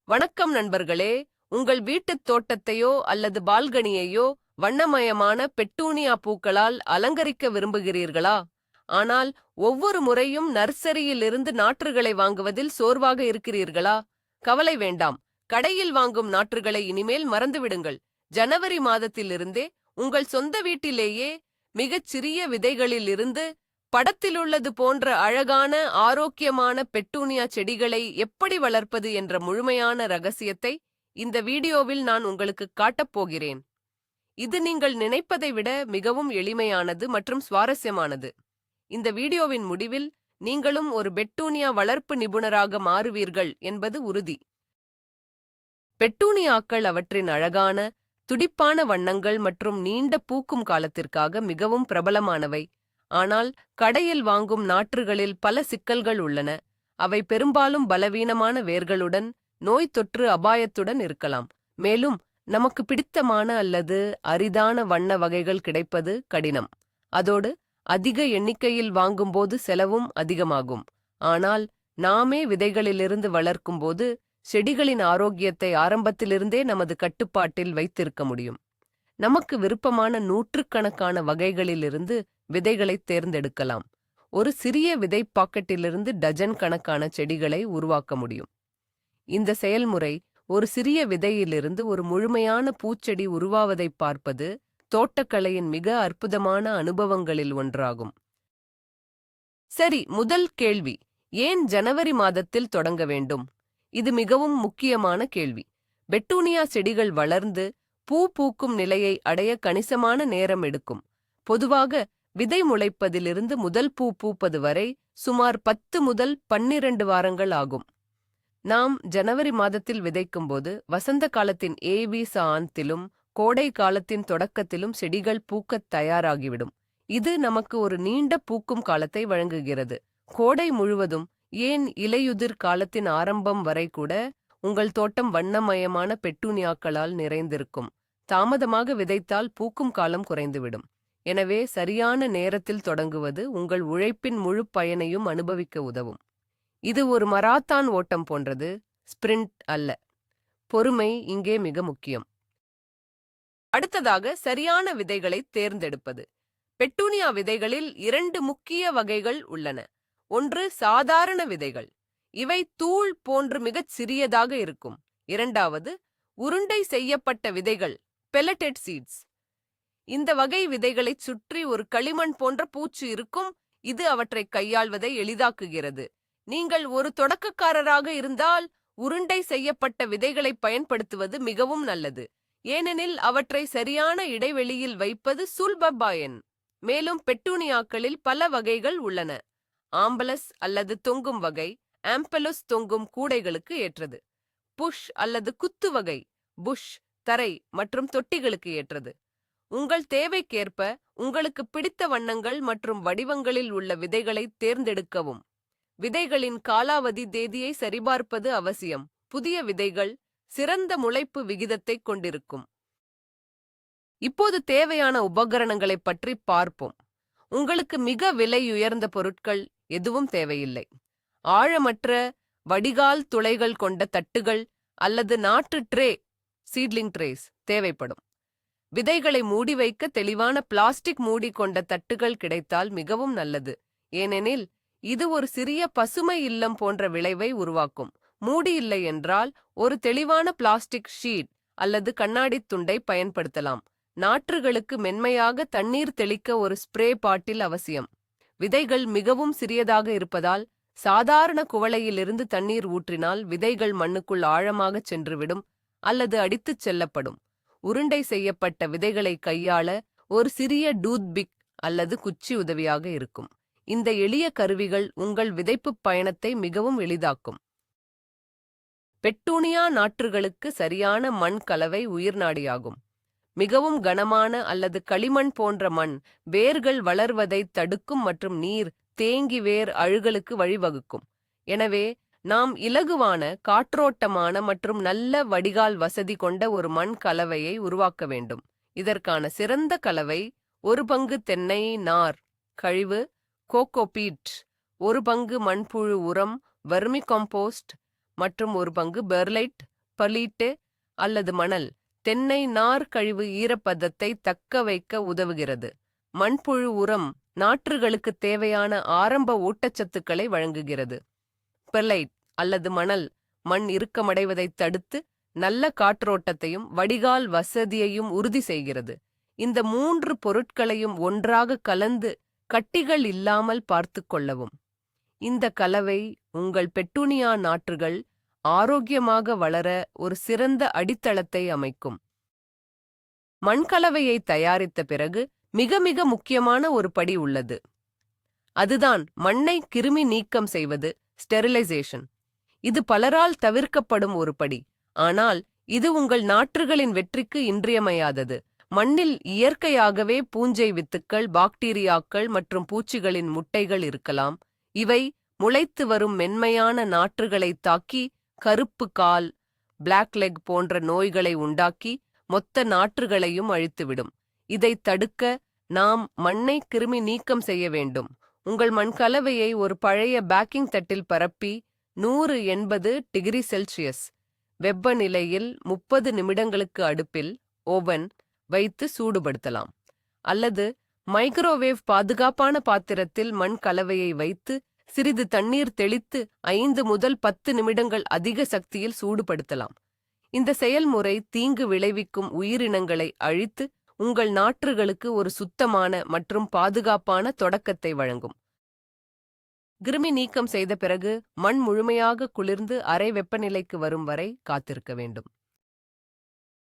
வணக்கம் நண்பர்களே. உங்கள் வீட்டுத் தோட்டத்தையோ அல்லது பால்கனியையோ வண்ணமயமான பெட்டூனியா பூக்களால் அலங்கரிக்க விரும்புகிறீர்களா? ஆனால் ஒவ்வொரு முறையும் நர்சரியிலிருந்து நாற்றுகளை வாங்குவதில் சோர்வாக இருக்கிறீர்களா? கவலை வேண்டாம். கடையில் வாங்கும் நாற்றுகளை இனிமேல் மறந்துவிடுங்கள். ஜனவரி மாதத்திலிருந்தே உங்கள் சொந்த வீட்டிலேயே மிகச் சிறிய விதைகளிலிருந்து படத்திலுள்ளது போன்ற அழகான ஆரோக்கியமான பெட்டூனியா செடிகளை எப்படி வளர்ப்பது என்ற முழுமையான ரகசியத்தை இந்த வீடியோவில் நான் உங்களுக்கு காட்டப் போகிறேன். இது நீங்கள் நினைப்பதை விட மிகவும் எளிமையானது மற்றும் சுவாரஸ்யமானது. இந்த வீடியோவின் முடிவில் நீங்களும் ஒரு பெட்டூனியா வளர்ப்பு நிபுணராக மாறுவீர்கள் என்பது உறுதி. பெட்டூனியாக்கள் அவற்றின் அழகான, துடிப்பான வண்ணங்கள் மற்றும் நீண்ட பூக்கும் காலத்திற்காக மிகவும் பிரபலமானவை. ஆனால் கடையில் வாங்கும் நாற்றுகளில் பல சிக்கல்கள் உள்ளன. அவை பெரும்பாலும் பலவீனமான வேர்களுடன், நோய் தொற்று அபாயத்துடன் இருக்கலாம். மேலும் நமக்கு பிடித்தமான அல்லது அரிதான வண்ண வகைகள் கிடைப்பது கடினம். அதோடு அதிக எண்ணிக்கையில் வாங்கும்போது செலவும் அதிகமாகும். ஆனால் நாமே விதைகளிலிருந்து வளர்க்கும்போது செடிகளின் ஆரோக்கியத்தை ஆரம்பத்திலிருந்தே நமது கட்டுப்பாட்டில் வைத்திருக்க முடியும். நமக்கு விருப்பமான நூற்றுக்கணக்கான வகைகளிலிருந்து விதைகளைத் தேர்ந்தெடுக்கலாம். ஒரு சிறிய விதை பாக்கெட்டிலிருந்து டஜன் கணக்கான செடிகளை உருவாக்க முடியும். இந்த செயல்முறை ஒரு சிறிய விதையிலிருந்து ஒரு முழுமையான பூச்செடி உருவாவதைப் பார்ப்பது தோட்டக்கலையின் மிக அற்புதமான அனுபவங்களில் ஒன்றாகும். சரி, முதல் கேள்வி, ஏன் ஜனவரி மாதத்தில் தொடங்க வேண்டும்? இது மிகவும் முக்கியமான கேள்வி. பெட்டூனியா செடிகள் வளர்ந்து பூ பூக்கும் நிலையை அடைய கணிசமான நேரம் எடுக்கும். பொதுவாக விதை முளைப்பதிலிருந்து முதல் பூ பூப்பது வரை சுமார் 10 முதல் 12 வாரங்கள் ஆகும். நாம் ஜனவரி மாதத்தில் விதைக்கும்போது வசந்த காலத்தின் சாந்திலும் கோடை காலத்தின் தொடக்கத்திலும் செடிகள் பூக்கத் தயாராகிவிடும். இது நமக்கு ஒரு நீண்ட பூக்கும் காலத்தை வழங்குகிறது. கோடை முழுவதும், ஏன் இலையுதிர் காலத்தின் ஆரம்பம் வரை கூட உங்கள் தோட்டம் வண்ணமயமான பெட்டூனியாக்களால் நிறைந்திருக்கும். தாமதமாக விதைத்தால் பூக்கும் காலம் குறைந்துவிடும். எனவே சரியான நேரத்தில் தொடங்குவது உங்கள் உழைப்பின் முழு பயனையும் அனுபவிக்க உதவும். இது ஒரு மராத்தான் ஓட்டம் போன்றது, ஸ்பிரிண்ட் அல்ல. பொறுமை இங்கே மிக முக்கியம். அடுத்ததாக, சரியான விதைகளை தேர்ந்தெடுப்பது. பெட்டூனியா விதைகளில் 2 முக்கிய வகைகள் உள்ளன. ஒன்று, சாதாரண விதைகள். இவை தூள் போன்று மிகச் சிறியதாக இருக்கும். இரண்டாவது, உருண்டை செய்யப்பட்ட விதைகள், பெல்லட்டட் சீட்ஸ். இந்த வகை விதைகளைச் சுற்றி ஒரு களிமண் போன்ற பூச்சு இருக்கும். இது அவற்றை கையாள்வதை எளிதாக்குகிறது. நீங்கள் ஒரு தொடக்கக்காரராக இருந்தால் உருண்டை செய்யப்பட்ட விதைகளை பயன்படுத்துவது மிகவும் நல்லது, ஏனெனில் அவற்றை சரியான இடைவெளியில் வைப்பது சுலபமாயின். மேலும் பெட்டூனியாக்களில் பல வகைகள் உள்ளன. ஆம்பலஸ் அல்லது தொங்கும் வகை, ஆம்பலஸ் தொங்கும் கூடைகளுக்கு ஏற்றது. புஷ் அல்லது குத்து வகை, புஷ் தரை மற்றும் தொட்டிகளுக்கு ஏற்றது. உங்கள் தேவைக்கேற்ப உங்களுக்கு பிடித்த வண்ணங்கள் மற்றும் வடிவங்களில் உள்ள விதைகளை தேர்ந்தெடுக்கவும். விதைகளின் காலாவதி தேதியை சரிபார்ப்பது அவசியம். புதிய விதைகள் சிறந்த முளைப்பு விகிதத்தை கொண்டிருக்கும். இப்போது தேவையான உபகரணங்களைப் பற்றி பார்ப்போம். உங்களுக்கு மிக விலையுயர்ந்த பொருட்கள் எதுவும் தேவையில்லை. ஆழமற்ற வடிகால் துளைகள் கொண்ட தட்டுகள் அல்லது நாட்டு ட்ரே, சீட்லிங் ட்ரேஸ் தேவைப்படும். விதைகளை மூடி வைக்க தெளிவான பிளாஸ்டிக் மூடி கொண்ட தட்டுகள் கிடைத்தால் மிகவும் நல்லது, ஏனெனில் இது ஒரு சிறிய பசுமை இல்லம் போன்ற விளைவை உருவாக்கும். மூடி இல்லை என்றால் ஒரு தெளிவான பிளாஸ்டிக் ஷீட் அல்லது கண்ணாடித் துண்டை பயன்படுத்தலாம். நாற்றுகளுக்கு மென்மையாக தண்ணீர் தெளிக்க ஒரு ஸ்ப்ரே பாட்டில் அவசியம். விதைகள் மிகவும் சிறியதாக இருப்பதால் சாதாரண குவளையிலிருந்து தண்ணீர் ஊற்றினால் விதைகள் மண்ணுக்குள் ஆழமாகச் சென்றுவிடும் அல்லது அடித்துச் செல்லப்படும். உருண்டை செய்யப்பட்ட விதைகளை கையாள ஒரு சிறிய டூத்பிக் அல்லது குச்சி உதவியாக இருக்கும். இந்த எளிய கருவிகள் உங்கள் விதைப்புப் பயணத்தை மிகவும் எளிதாக்கும். பெட்டூனியா நாற்றுகளுக்கு சரியான மண் கலவை உயிர்நாடியாகும். மிகவும் கனமான அல்லது களிமண் போன்ற மண் வேர்கள் வளர்வதை தடுக்கும் மற்றும் நீர் தேங்கி வேர் அழுகலுக்கு வழிவகுக்கும். எனவே நாம் இலகுவான, காற்றோட்டமான மற்றும் நல்ல வடிகால் வசதி கொண்ட ஒரு மண் கலவையை உருவாக்க வேண்டும். இதற்கான சிறந்த கலவை 1 பங்கு தென்னை நார் கழிவு, கோகோபீட், 1 பங்கு மண்புழு உரம், வர்மி காம்போஸ்ட் மற்றும் 1 பங்கு பெர்லைட் பலீட்டு அல்லது மணல், தென்னை நார் கழிவு ஈரப்பதத்தை தக்க வைக்க உதவுகிறது. மண்புழு உரம் நாற்றுகளுக்கு தேவையான ஆரம்ப ஊட்டச்சத்துக்களை வழங்குகிறது. பெர்லைட் அல்லது மணல் மண் இறுக்கமடைவதைத் தடுத்து நல்ல காற்றோட்டத்தையும் வடிகால் வசதியையும் உறுதி செய்கிறது. இந்த 3 பொருட்களையும் ஒன்றாக கலந்து கட்டிகள் இல்லாமல் பார்த்து கொள்ளவும். இந்த கலவை உங்கள் பெட்டூனியா நாற்றுகள் ஆரோக்கியமாக வளர ஒரு சிறந்த அடித்தளத்தை அமைக்கும். மண்கலவையை தயாரித்த பிறகு மிக மிக முக்கியமான ஒரு படி உள்ளது. அதுதான் மண்ணை கிருமி நீக்கம் செய்வது, ஸ்டெரிலைசேஷன். இது பலரால் தவிர்க்கப்படும் ஒரு படி, ஆனால் இது உங்கள் நாற்றுகளின் வெற்றிக்கு இன்றியமையாதது. மண்ணில் இயற்கையாகவே பூஞ்சை வித்துக்கள், பாக்டீரியாக்கள் மற்றும் பூச்சிகளின் முட்டைகள் இருக்கலாம். இவை முளைத்து வரும் மென்மையான நாற்றுகளை தாக்கி கருப்பு கால், பிளாக் லெக் போன்ற நோய்களை உண்டாக்கி மொத்த நாற்றுகளையும் அழித்துவிடும். இதை தடுக்க நாம் மண்ணை கிருமி நீக்கம் செய்ய வேண்டும். உங்கள் மண்கலவையை ஒரு பழைய பேக்கிங் தட்டில் பரப்பி 180°C வெப்பநிலையில் 30 நிமிடங்களுக்கு அடுப்பில் ஓவன் வைத்து சூடுபடுத்தலாம். அல்லது மைக்ரோவேவ் பாதுகாப்பான பாத்திரத்தில் மண் கலவையை வைத்து சிறிது தண்ணீர் தெளித்து 5 முதல் 10 நிமிடங்கள் அதிக சக்தியில் சூடுபடுத்தலாம். இந்த செயல்முறை தீங்கு விளைவிக்கும் உயிரினங்களை அழித்து உங்கள் நாற்றுகளுக்கு ஒரு சுத்தமான மற்றும் பாதுகாப்பான தொடக்கத்தை வழங்கும். கிருமி நீக்கம் செய்த பிறகு மண் முழுமையாக குளிர்ந்து அறை வெப்பநிலைக்கு வரும் வரை காத்திருக்க வேண்டும்.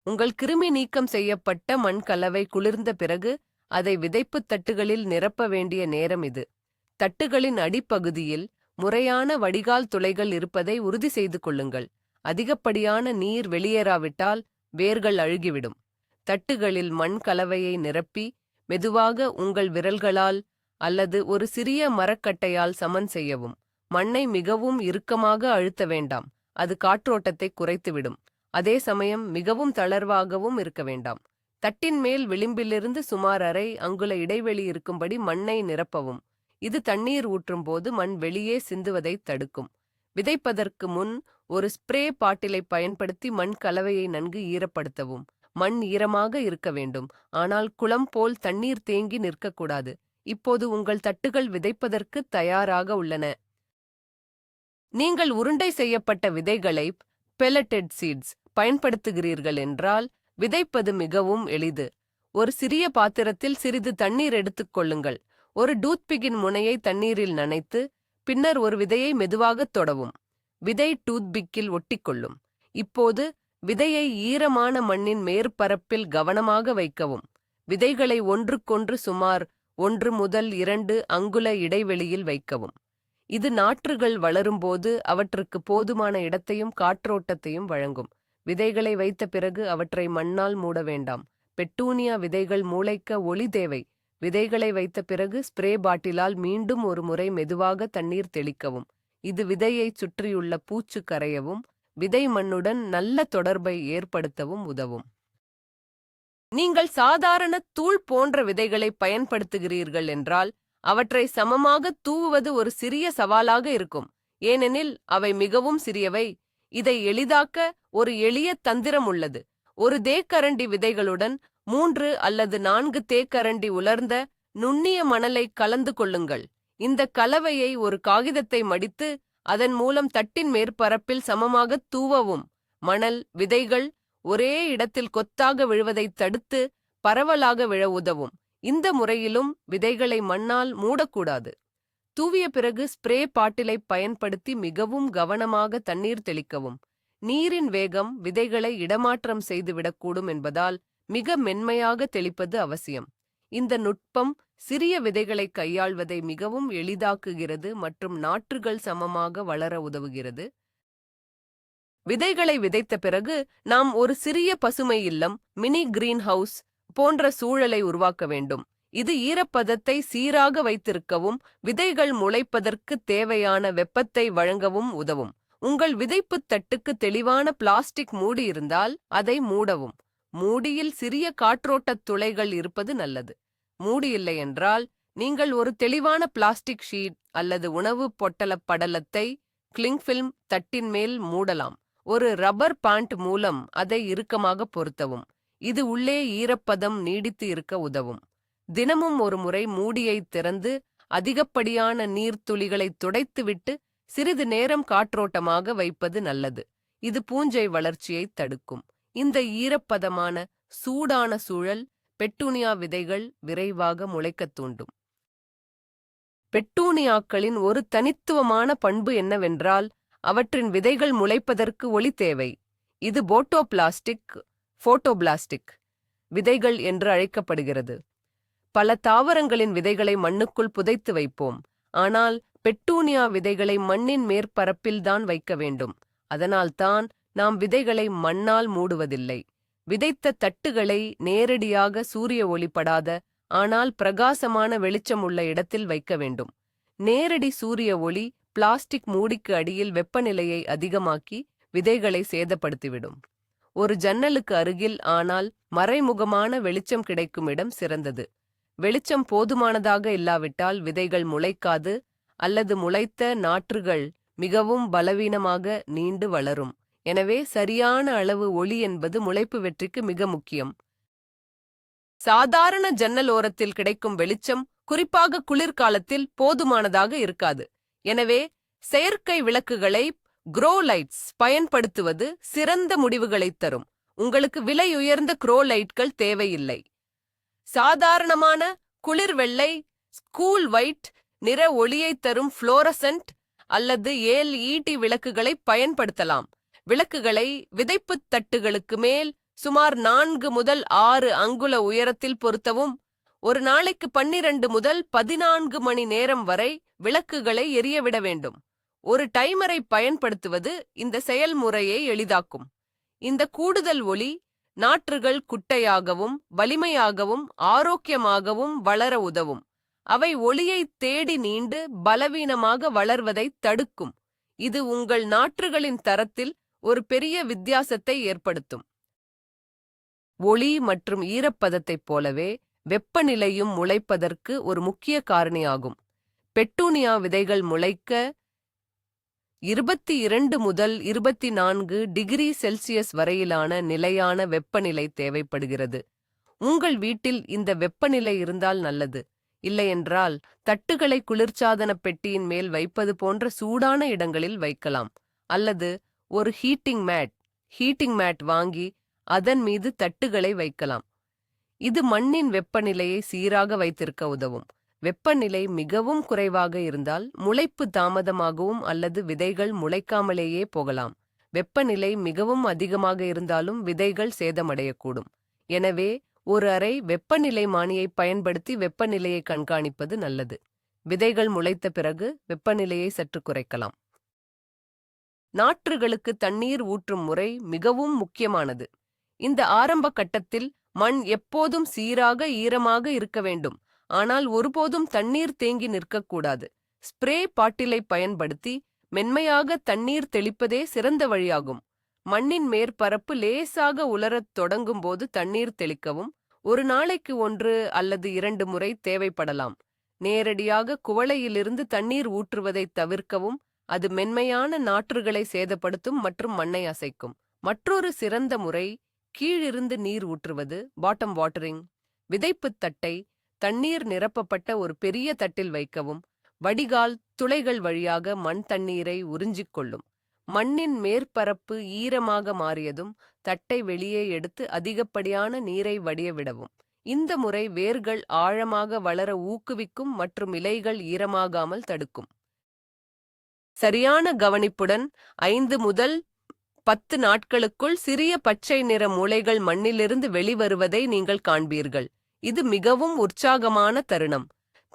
உங்கள் கிருமி நீக்கம் செய்யப்பட்ட மண் கலவை குளிர்ந்த பிறகு அதை விதைப்புத் தட்டுகளில் நிரப்ப வேண்டிய நேரம் இது. தட்டுகளின் அடிப்பகுதியில் முறையான வடிகால் துளைகள் இருப்பதை உறுதி செய்து கொள்ளுங்கள். அதிகப்படியான நீர் வெளியேறாவிட்டால் வேர்கள் அழுகிவிடும். தட்டுகளில் மண் கலவையை நிரப்பி மெதுவாக உங்கள் விரல்களால் அல்லது ஒரு சிறிய மரக்கட்டையால் சமன் செய்யவும். மண்ணை மிகவும் இறுக்கமாக அழுத்த வேண்டாம், அது காற்றோட்டத்தை குறைத்துவிடும். அதே சமயம் மிகவும் தளர்வாகவும் இருக்க வேண்டாம். தட்டின் மேல் விளிம்பிலிருந்து சுமார் அரை அங்குல இடைவெளி இருக்கும்படி மண்ணை நிரப்பவும். இது தண்ணீர் ஊற்றும் போது மண் வெளியே சிந்துவதைத் தடுக்கும். விதைப்பதற்கு முன் ஒரு ஸ்ப்ரே பாட்டிலை பயன்படுத்தி மண் கலவையை நன்கு ஈரப்படுத்தவும். மண் ஈரமாக இருக்க வேண்டும், ஆனால் குளம் போல் தண்ணீர் தேங்கி நிற்கக்கூடாது. இப்போது உங்கள் தட்டுகள் விதைப்பதற்கு தயாராக உள்ளன. நீங்கள் உருண்டை செய்யப்பட்ட விதைகளை பெல்லட்டட் சீட்ஸ் பயன்படுத்துகிறீர்கள் என்றால் விதைப்பது மிகவும் எளிது. ஒரு சிறிய பாத்திரத்தில் சிறிது தண்ணீர் எடுத்துக் கொள்ளுங்கள். ஒரு டூத்பிக்கின் முனையை தண்ணீரில் நனைத்து பின்னர் ஒரு விதையை மெதுவாகத் தொடவும். விதை டூத்பிக்கில் ஒட்டிக்கொள்ளும். இப்போது விதையை ஈரமான மண்ணின் மேற்பரப்பில் கவனமாக வைக்கவும். விதைகளை ஒன்றுக்கொன்று சுமார் 1 முதல் 2 அங்குல இடைவெளியில் வைக்கவும். இது நாற்றுகள் வளரும்போது அவற்றுக்கு போதுமான இடத்தையும் காற்றோட்டத்தையும் வழங்கும். விதைகளை வைத்த பிறகு அவற்றை மண்ணால் மூட வேண்டாம். பெட்டூனியா விதைகள் முளைக்க ஒளி தேவை. விதைகளை வைத்த பிறகு ஸ்ப்ரே பாட்டிலால் மீண்டும் ஒரு முறை மெதுவாக தண்ணீர் தெளிக்கவும். இது விதையைச் சுற்றியுள்ள பூச்சு கரையவும் விதை மண்ணுடன் நல்ல தொடர்பை ஏற்படுத்தவும் உதவும். நீங்கள் சாதாரண தூள் போன்ற விதைகளை பயன்படுத்துகிறீர்கள் என்றால் அவற்றை சமமாக தூவுவது ஒரு சிறிய சவாலாக இருக்கும், ஏனெனில் அவை மிகவும் சிறியவை. இதை எளிதாக்க ஒரு எளிய தந்திரம் உள்ளது. ஒரு தேக்கரண்டி விதைகளுடன் 3 அல்லது 4 தேக்கரண்டி உலர்ந்த நுண்ணிய மணலை கலந்து கொள்ளுங்கள். இந்த கலவையை ஒரு காகிதத்தை மடித்து அதன் மூலம் தட்டின் மேற்பரப்பில் சமமாக தூவவும். மணல், விதைகள் ஒரே இடத்தில் கொத்தாக விழுவதைத் தடுத்து பரவலாக விழ உதவும். இந்த முறையிலும் விதைகளை மண்ணால் மூடக்கூடாது. தூவிய பிறகு ஸ்ப்ரே பாட்டிலை பயன்படுத்தி மிகவும் கவனமாக தண்ணீர் தெளிக்கவும். நீரின் வேகம் விதைகளை இடமாற்றம் செய்துவிடக்கூடும் என்பதால் மிக மென்மையாக தெளிப்பது அவசியம். இந்த நுட்பம் சிறிய விதைகளை கையாள்வதை மிகவும் எளிதாக்குகிறது மற்றும் நாற்றுகள் சமமாக வளர உதவுகிறது. விதைகளை விதைத்த பிறகு நாம் ஒரு சிறிய பசுமை இல்லம், மினி கிரீன் ஹவுஸ் போன்ற சூழலை உருவாக்க வேண்டும். இது ஈரப்பதத்தை சீராக வைத்திருக்கவும் விதைகள் முளைப்பதற்கு தேவையான வெப்பத்தை வழங்கவும் உதவும். உங்கள் விதைப்புத் தட்டுக்கு தெளிவான பிளாஸ்டிக் மூடி இருந்தால் அதை மூடவும். மூடியில் சிறிய காற்றோட்டத் துளைகள் இருப்பது நல்லது. மூடி இல்லை என்றால் நீங்கள் ஒரு தெளிவான பிளாஸ்டிக் ஷீட் அல்லது உணவு பொட்டல படலத்தை கிளிங் ஃபில்ம் தட்டின் மேல் மூடலாம். ஒரு ரப்பர் பேண்ட் மூலம் அதை இறுக்கமாக பொருத்தவும். இது உள்ளே ஈரப்பதம் நீடித்து இருக்க உதவும். தினமும் ஒரு முறை மூடியை திறந்து அதிகப்படியான நீர்த்துளிகளை துடைத்துவிட்டு சிறிது நேரம் காற்றோட்டமாக வைப்பது நல்லது. இது பூஞ்சை வளர்ச்சியை தடுக்கும். இந்த ஈரப்பதமான சூடான சூழல் பெட்டூனியா விதைகள் விரைவாக முளைக்கத் தூண்டும். பெட்டூனியாக்களின் ஒரு தனித்துவமான பண்பு என்னவென்றால் அவற்றின் விதைகள் முளைப்பதற்கு ஒளி தேவை. இது போட்டோபிளாஸ்டிக் விதைகள் என்று அழைக்கப்படுகிறது. பல தாவரங்களின் விதைகளை மண்ணுக்குள் புதைத்து வைப்போம். ஆனால் பெட்டூனியா விதைகளை மண்ணின் மேற்பரப்பில்தான் வைக்க வேண்டும். அதனால்தான் நாம் விதைகளை மண்ணால் மூடுவதில்லை. விதைத்த தட்டுகளை நேரடியாக சூரிய ஒளிப்படாத ஆனால் பிரகாசமான வெளிச்சம் உள்ள இடத்தில் வைக்க வேண்டும். நேரடி சூரிய ஒளி பிளாஸ்டிக் மூடிக்கு அடியில் வெப்பநிலையை அதிகமாக்கி விதைகளை சேதப்படுத்திவிடும். ஒரு ஜன்னலுக்கு அருகில் ஆனால் மறைமுகமான வெளிச்சம் கிடைக்கும் இடம் சிறந்தது. வெளிச்சம் போதுமானதாக இல்லாவிட்டால் விதைகள் முளைக்காது அல்லது முளைத்த நாற்றுகள் மிகவும் பலவீனமாக நீண்டு வளரும். எனவே சரியான அளவு ஒளி என்பது முளைப்பு வெற்றிக்கு மிக முக்கியம். சாதாரண ஜன்னல் ஓரத்தில் கிடைக்கும் வெளிச்சம் குறிப்பாக குளிர்காலத்தில் போதுமானதாக இருக்காது. எனவே செயற்கை விளக்குகளை க்ரோ லைட்ஸ் பயன்படுத்துவது சிறந்த முடிவுகளைத் தரும். உங்களுக்கு விலையுயர்ந்த க்ரோ லைட்கள் தேவையில்லை. சாதாரணமான குளிர் வெள்ளை, ஸ்கூல் ஒயிட் நிற ஒளியைத் தரும் ஃப்ளோரசன்ட் அல்லது எல்இடி விளக்குகளை பயன்படுத்தலாம். விளக்குகளை விதைப்புத் தட்டுகளுக்கு மேல் சுமார் 4 முதல் 6 அங்குல உயரத்தில் பொருத்தவும். ஒரு நாளைக்கு 12 முதல் 14 மணி நேரம் வரை விளக்குகளை எரியவிட வேண்டும். ஒரு டைமரை பயன்படுத்துவது இந்த செயல்முறையை எளிதாக்கும். இந்த கூடுதல் ஒளி நாற்றுகள் குட்டையாகவும் வலிமையாகவும் ஆரோக்கியமாகவும் வளர உதவும். அவை ஒளியை தேடி நீண்டு பலவீனமாக வளர்வதை தடுக்கும். இது உங்கள் நாற்றுகளின் தரத்தில் ஒரு பெரிய வித்தியாசத்தை ஏற்படுத்தும். ஒளி மற்றும் ஈரப்பதத்தைப் போலவே வெப்பநிலையும் முளைப்பதற்கு ஒரு முக்கிய காரணியாகும். பெட்டூனியா விதைகள் முளைக்க 22 முதல் 24 டிகிரி செல்சியஸ் வரையிலான நிலையான வெப்பநிலை தேவைப்படுகிறது. உங்கள் வீட்டில் இந்த வெப்பநிலை இருந்தால் நல்லது. இல்லையென்றால் தட்டுகளை குளிர்சாதன பெட்டியின் மேல் வைப்பது போன்ற சூடான இடங்களில் வைக்கலாம். அல்லது ஒரு ஹீட்டிங் மேட் வாங்கி அதன் மீது தட்டுகளை வைக்கலாம். இது மண்ணின் வெப்பநிலையை சீராக வைத்திருக்க உதவும். வெப்பநிலை மிகவும் குறைவாக இருந்தால் முளைப்பு தாமதமாகவும் அல்லது விதைகள் முளைக்காமலேயே போகலாம். வெப்பநிலை மிகவும் அதிகமாக இருந்தாலும் விதைகள் சேதமடையக்கூடும். எனவே ஒரு அறை வெப்பநிலை மானியை பயன்படுத்தி வெப்பநிலையை கண்காணிப்பது நல்லது. விதைகள் முளைத்த பிறகு வெப்பநிலையை சற்று குறைக்கலாம். நாற்றுகளுக்கு தண்ணீர் ஊற்றும் முறை மிகவும் முக்கியமானது. இந்த ஆரம்ப கட்டத்தில் மண் எப்போதும் சீராக ஈரமாக இருக்க வேண்டும். ஆனால் ஒருபோதும் தண்ணீர் தேங்கி நிற்கக்கூடாது. ஸ்ப்ரே பாட்டிலை பயன்படுத்தி மென்மையாக தண்ணீர் தெளிப்பதே சிறந்த வழியாகும். மண்ணின் மேற்பரப்பு லேசாக உலரத் தொடங்கும் போது தண்ணீர் தெளிக்கவும். ஒரு நாளைக்கு 1 அல்லது 2 முறை தேவைப்படலாம். நேரடியாக குவளையிலிருந்து தண்ணீர் ஊற்றுவதை தவிர்க்கவும். அது மென்மையான நாற்றுகளை சேதப்படுத்தும் மற்றும் மண்ணை அசைக்கும். மற்றொரு சிறந்த முறை கீழிருந்து நீர் ஊற்றுவது, பாட்டம் வாட்டரிங். விதைப்புத் தட்டை தண்ணீர் நிரப்பப்பட்ட ஒரு பெரிய தட்டில் வைக்கவும். வடிகால் துளைகள் வழியாக மண் தண்ணீரை உறிஞ்சிக் கொள்ளும். மண்ணின் மேற்பரப்பு ஈரமாக மாறியதும் தட்டை வெளியே எடுத்து அதிகப்படியான நீரை வடியவிடவும். இந்த முறை வேர்கள் ஆழமாக வளர ஊக்குவிக்கும் மற்றும் இலைகள் ஈரமாகாமல் தடுக்கும். சரியான கவனிப்புடன் 5 முதல் 10 நாட்களுக்குள் சிறிய பச்சை நிற முளைகள் மண்ணிலிருந்து வெளிவருவதை நீங்கள் காண்பீர்கள். இது மிகவும் உற்சாகமான தருணம்.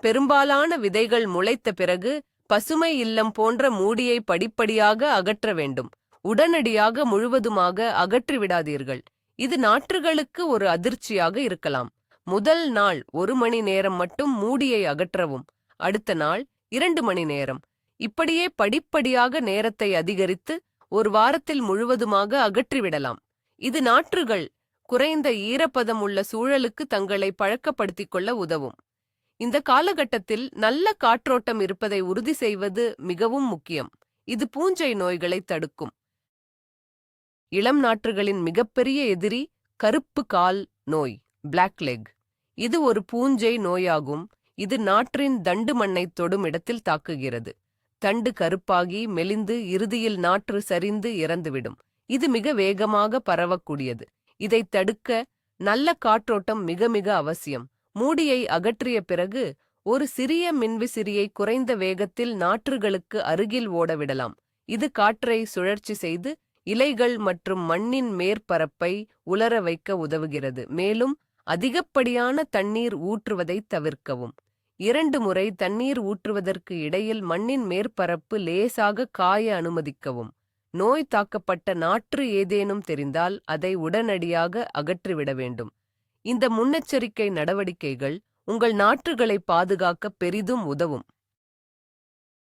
பெரும்பாலான விதைகள் முளைத்த பிறகு பசுமை இல்லம் போன்ற மூடியை படிப்படியாக அகற்ற வேண்டும். உடனடியாக முழுவதுமாக அகற்றிவிடாதீர்கள். இது நாற்றுகளுக்கு ஒரு அதிர்ச்சியாக இருக்கலாம். முதல் நாள் 1 மணி நேரம் மட்டும் மூடியை அகற்றவும். அடுத்த நாள் 2 மணி நேரம். இப்படியே படிப்படியாக நேரத்தை அதிகரித்து ஒரு வாரத்தில் முழுவதுமாக அகற்றிவிடலாம். இது நாற்றுகள் குறைந்த ஈரப்பதம் உள்ள சூழலுக்கு தங்களை பழக்கப்படுத்திக் கொள்ள உதவும். இந்த காலகட்டத்தில் நல்ல காற்றோட்டம் இருப்பதை உறுதி செய்வது மிகவும் முக்கியம். இது பூஞ்சை நோய்களை தடுக்கும். இளம் நாற்றுகளின் மிகப்பெரிய எதிரி கருப்பு கால் நோய், பிளாக் லெக். இது ஒரு பூஞ்சை நோயாகும். இது நாற்றின் தண்டு மண்ணை தொடும் இடத்தில் தாக்குகிறது. தண்டு கருப்பாகி மெலிந்து இறுதியில் நாற்று சரிந்து இறந்துவிடும். இது மிக வேகமாக பரவக்கூடியது. இதை தடுக்க நல்ல காற்றோட்டம் மிக மிக அவசியம். மூடியை அகற்றிய பிறகு ஒரு சிறிய மின்விசிறியை குறைந்த வேகத்தில் நாற்றுகளுக்கு அருகில் ஓடவிடலாம். இது காற்றை சுழற்சி செய்து இலைகள் மற்றும் மண்ணின் மேற்பரப்பை உலர வைக்க உதவுகிறது. மேலும் அதிகப்படியான தண்ணீர் ஊற்றுவதை தவிர்க்கவும். 2 முறை தண்ணீர் ஊற்றுவதற்கு இடையில் மண்ணின் மேற்பரப்பு லேசாக காய அனுமதிக்கவும். நோய் தாக்கப்பட்ட நாற்று ஏதேனும் தெரிந்தால் அதை உடனடியாக அகற்றிவிட வேண்டும். இந்த முன்னெச்சரிக்கை நடவடிக்கைகள் உங்கள் நாற்றுகளை பாதுகாக்க பெரிதும் உதவும்.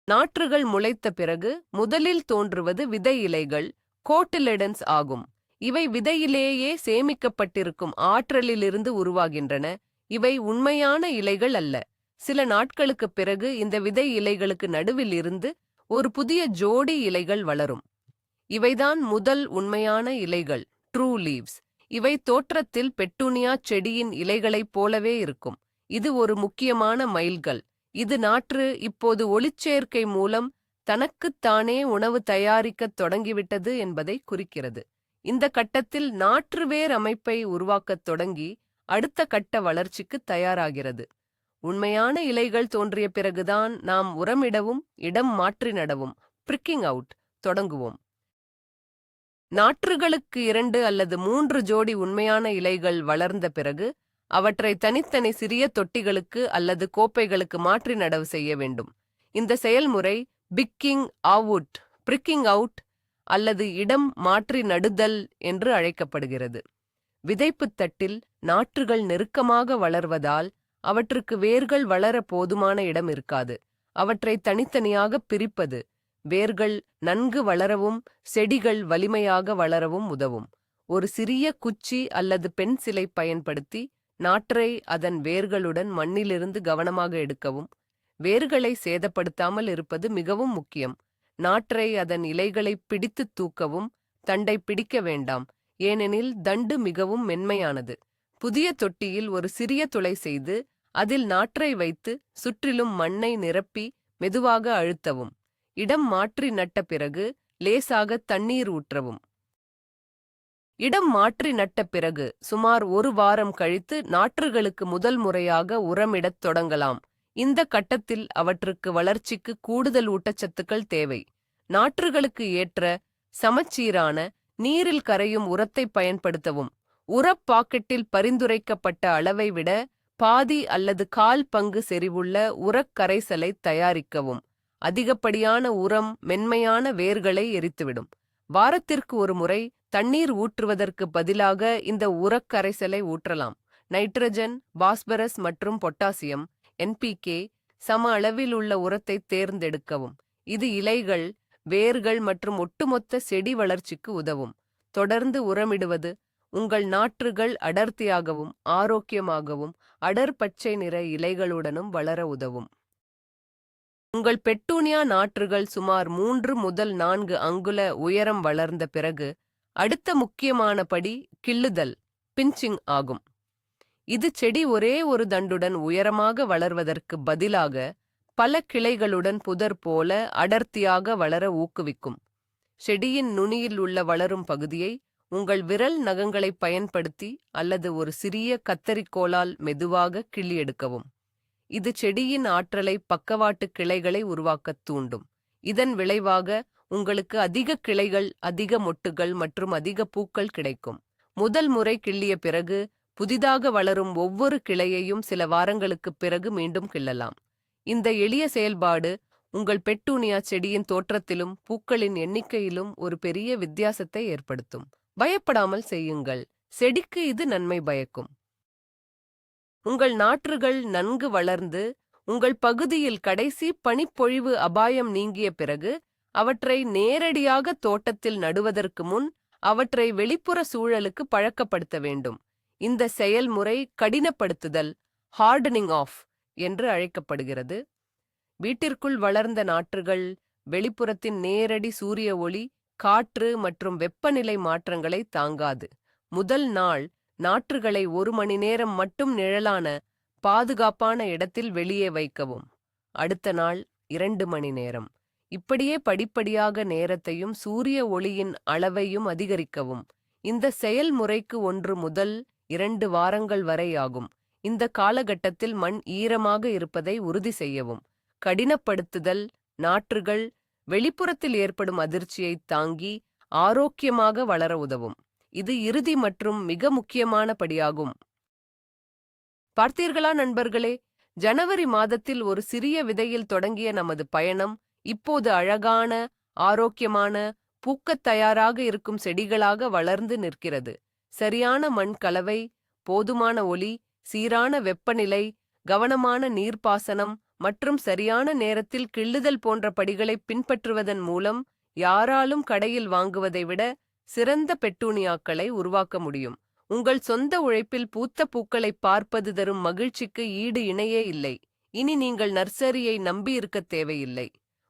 நாற்றுகள் முளைத்த பிறகு முதலில் தோன்றுவது விதை இலைகள், கோட்டிலெடன்ஸ் ஆகும். இவை விதையிலேயே சேமிக்கப்பட்டிருக்கும் ஆற்றலிலிருந்து உருவாகின்றன. இவை உண்மையான இலைகள் அல்ல. சில நாட்களுக்குப் பிறகு இந்த விதை இலைகளுக்கு நடுவில் இருந்து ஒரு புதிய ஜோடி இலைகள் வளரும். இவைதான் முதல் உண்மையான இலைகள், ட்ரூ லீவ்ஸ். இவை தோற்றத்தில் பெட்டூனியா செடியின் இலைகளைப் போலவே இருக்கும். இது ஒரு முக்கியமான மைல்கல். இது நாற்று இப்போது ஒளிச்சேர்க்கை மூலம் தனக்குத்தானே உணவு தயாரிக்கத் தொடங்கிவிட்டது என்பதை குறிக்கிறது. இந்த கட்டத்தில் நாற்று வேர் அமைப்பை உருவாக்கத் தொடங்கி அடுத்த கட்ட வளர்ச்சிக்கு தயாராகிறது. உண்மையான இலைகள் தோன்றிய பிறகுதான் நாம் உரமிடவும் இடம் மாற்றி நடவும், பிரிக்கிங் அவுட், தொடங்குவோம். நாற்றுகளுக்கு 2 அல்லது 3 ஜோடி உண்மையான இலைகள் வளர்ந்த பிறகு அவற்றை தனித்தனி சிறிய தொட்டிகளுக்கு அல்லது கோப்பைகளுக்கு மாற்றி நடவு செய்ய வேண்டும். இந்த செயல்முறை பிரிக்கிங் அவுட் அல்லது இடம் மாற்றி நடுதல் என்று அழைக்கப்படுகிறது. விதைப்புத் தட்டில் நாற்றுகள் நெருக்கமாக வளர்வதால் அவற்றுக்கு வேர்கள் வளர போதுமான இடம் இருக்காது. அவற்றை தனித்தனியாக பிரிப்பது வேர்கள் நன்கு வளரவும் செடிகள் வலிமையாக வளரவும் உதவும். ஒரு சிறிய குச்சி அல்லது பென்சிலை பயன்படுத்தி நாற்றை அதன் வேர்களுடன் மண்ணிலிருந்து கவனமாக எடுக்கவும். வேர்களை சேதப்படுத்தாமல் இருப்பது மிகவும் முக்கியம். நாற்றை அதன் இலைகளை பிடித்து தூக்கவும். தண்டை பிடிக்க வேண்டாம், ஏனெனில் தண்டு மிகவும் மென்மையானது. புதிய தொட்டியில் ஒரு சிறிய துளை செய்து அதில் நாற்றை வைத்து சுற்றிலும் மண்ணை நிரப்பி மெதுவாக அழுத்தவும். இடம் மாற்றி நட்ட பிறகு லேசாக தண்ணீர் ஊற்றவும். இடம் மாற்றி நட்ட பிறகு சுமார் 1 வாரம் கழித்து நாற்றுகளுக்கு முதல் முறையாக உரமிடத் தொடங்கலாம். இந்த கட்டத்தில் அவற்றுக்கு வளர்ச்சிக்கு கூடுதல் ஊட்டச்சத்துக்கள் தேவை. நாற்றுகளுக்கு ஏற்ற சமச்சீரான நீரில் கரையும் உரத்தை பயன்படுத்தவும். உரப் பாக்கெட்டில் பரிந்துரைக்கப்பட்ட அளவை விட பாதி அல்லது 1/4 பங்கு செறிவுள்ள உரக் கரைசலை தயாரிக்கவும். அதிகப்படியான உரம் மென்மையான வேர்களை எரித்துவிடும். வாரத்திற்கு ஒரு முறை தண்ணீர் ஊற்றுவதற்கு பதிலாக இந்த உரக் கரைசலை ஊற்றலாம். நைட்ரஜன், பாஸ்பரஸ் மற்றும் பொட்டாசியம் NPK சம அளவில் உள்ள உரத்தை தேர்ந்தெடுக்கவும். இது இலைகள், வேர்கள் மற்றும் ஒட்டுமொத்த செடி வளர்ச்சிக்கு உதவும். தொடர்ந்து உரமிடுவது உங்கள் நாற்றுகள் அடர்த்தியாகவும் ஆரோக்கியமாகவும் அடர் பச்சை நிற இலைகளுடனும் வளர உதவும். உங்கள் பெட்டூனியா நாற்றுகள் சுமார் 3 முதல் 4 அங்குல உயரம் வளர்ந்த பிறகு அடுத்த முக்கியமான படி கிள்ளுதல், பிஞ்சிங் ஆகும். இது செடி ஒரே ஒரு தண்டுடன் உயரமாக வளர்வதற்கு பதிலாக பல கிளைகளுடன் புதர் போல அடர்த்தியாக வளர ஊக்குவிக்கும். செடியின் நுனியில் உள்ள வளரும் பகுதியை உங்கள் விரல் நகங்களை பயன்படுத்தி அல்லது ஒரு சிறிய கத்தரிக்கோலால் மெதுவாக கிள்ளி எடுக்கவும். இது செடியின் ஆற்றலை பக்கவாட்டு கிளைகளை உருவாக்கத் தூண்டும். இதன் விளைவாக உங்களுக்கு அதிக கிளைகள், அதிக மொட்டுகள் மற்றும் அதிக பூக்கள் கிடைக்கும். முதல் முறை கிள்ளிய பிறகு புதிதாக வளரும் ஒவ்வொரு கிளையையும் சில வாரங்களுக்குப் பிறகு மீண்டும் கிள்ளலாம். இந்த எளிய செயல்பாடு உங்கள் பெட்டூனியா செடியின் தோற்றத்திலும் பூக்களின் எண்ணிக்கையிலும் ஒரு பெரிய வித்தியாசத்தை ஏற்படுத்தும். பயப்படாமல் செய்யுங்கள். செடிக்கு இது நன்மை பயக்கும். உங்கள் நாற்றுகள் நன்கு வளர்ந்து உங்கள் பகுதியில் கடைசி பனிப்பொழிவு அபாயம் நீங்கிய பிறகு அவற்றை நேரடியாக தோட்டத்தில் நடுவதற்கு முன் அவற்றை வெளிப்புற சூழலுக்கு பழக்கப்படுத்த வேண்டும். இந்த செயல்முறை கடினப்படுத்துதல், ஹார்டனிங் ஆஃப் என்று அழைக்கப்படுகிறது. வீட்டிற்குள் வளர்ந்த நாற்றுகள் வெளிப்புறத்தின் நேரடி சூரிய ஒளி, காற்று மற்றும் வெப்பநிலை மாற்றங்களை தாங்காது. முதல் நாள் நாற்றுகளை 1 மணி நேரம் மட்டும் நிழலான பாதுகாப்பான இடத்தில் வெளியே வைக்கவும். அடுத்த நாள் 2 மணி நேரம். இப்படியே படிப்படியாக நேரத்தையும் சூரிய ஒளியின் அளவையும் அதிகரிக்கவும். இந்த செயல்முறைக்கு 1 முதல் 2 வாரங்கள் வரை ஆகும். இந்த காலகட்டத்தில் மண் ஈரமாக இருப்பதை உறுதி செய்யவும். கடினப்படுத்துதல் நாற்றுகள் வெளிப்புறத்தில் ஏற்படும் அதிர்ச்சியைத் தாங்கி ஆரோக்கியமாக வளர உதவும். இது இறுதி மற்றும் மிக முக்கியமான படியாகும். பார்த்தீர்களா நண்பர்களே, ஜனவரி மாதத்தில் ஒரு சிறிய விதையில் தொடங்கிய நமது பயணம் இப்போது அழகான, ஆரோக்கியமான, பூக்கத் தயாராக இருக்கும் செடிகளாக வளர்ந்து நிற்கிறது. சரியான மண் கலவை, போதுமான ஒளி, சீரான வெப்பநிலை, கவனமான நீர்ப்பாசனம் மற்றும் சரியான நேரத்தில் கிள்ளுதல் போன்ற படிகளை பின்பற்றுவதன் மூலம் யாராலும் கடையில் வாங்குவதை விட சிறந்த பெட்டூனியாக்களை உருவாக்க முடியும். உங்கள் சொந்த உழைப்பில் பூத்த பூக்களை பார்ப்பது தரும் மகிழ்ச்சிக்கு ஈடு இணையே இல்லை. இனி நீங்கள் நர்சரியை நம்பியிருக்கத் தேவையில்லை.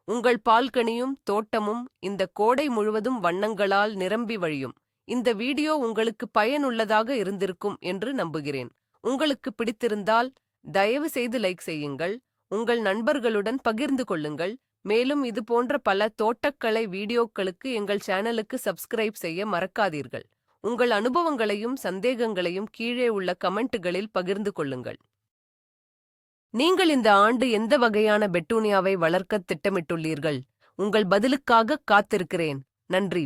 உங்கள் பால்கனியும் தோட்டமும் இந்த கோடை முழுவதும் வண்ணங்களால் நிரம்பி வழியும். இந்த வீடியோ உங்களுக்கு பயனுள்ளதாக இருந்திருக்கும் என்று நம்புகிறேன். உங்களுக்கு பிடித்திருந்தால் தயவு செய்து லைக் செய்யுங்கள், உங்கள் நண்பர்களுடன் பகிர்ந்து கொள்ளுங்கள். மேலும் இது போன்ற பல தோட்டக்கலை வீடியோக்களுக்கு எங்கள் சேனலுக்கு சப்ஸ்கிரைப் செய்ய மறக்காதீர்கள். உங்கள் அனுபவங்களையும் சந்தேகங்களையும் கீழே உள்ள கமெண்ட்டுகளில் பகிர்ந்து கொள்ளுங்கள். நீங்கள் இந்த ஆண்டு எந்த வகையான பெட்டூனியாவை வளர்க்கத் திட்டமிட்டுள்ளீர்கள்? உங்கள் பதிலுக்காக காத்திருக்கிறேன். நன்றி.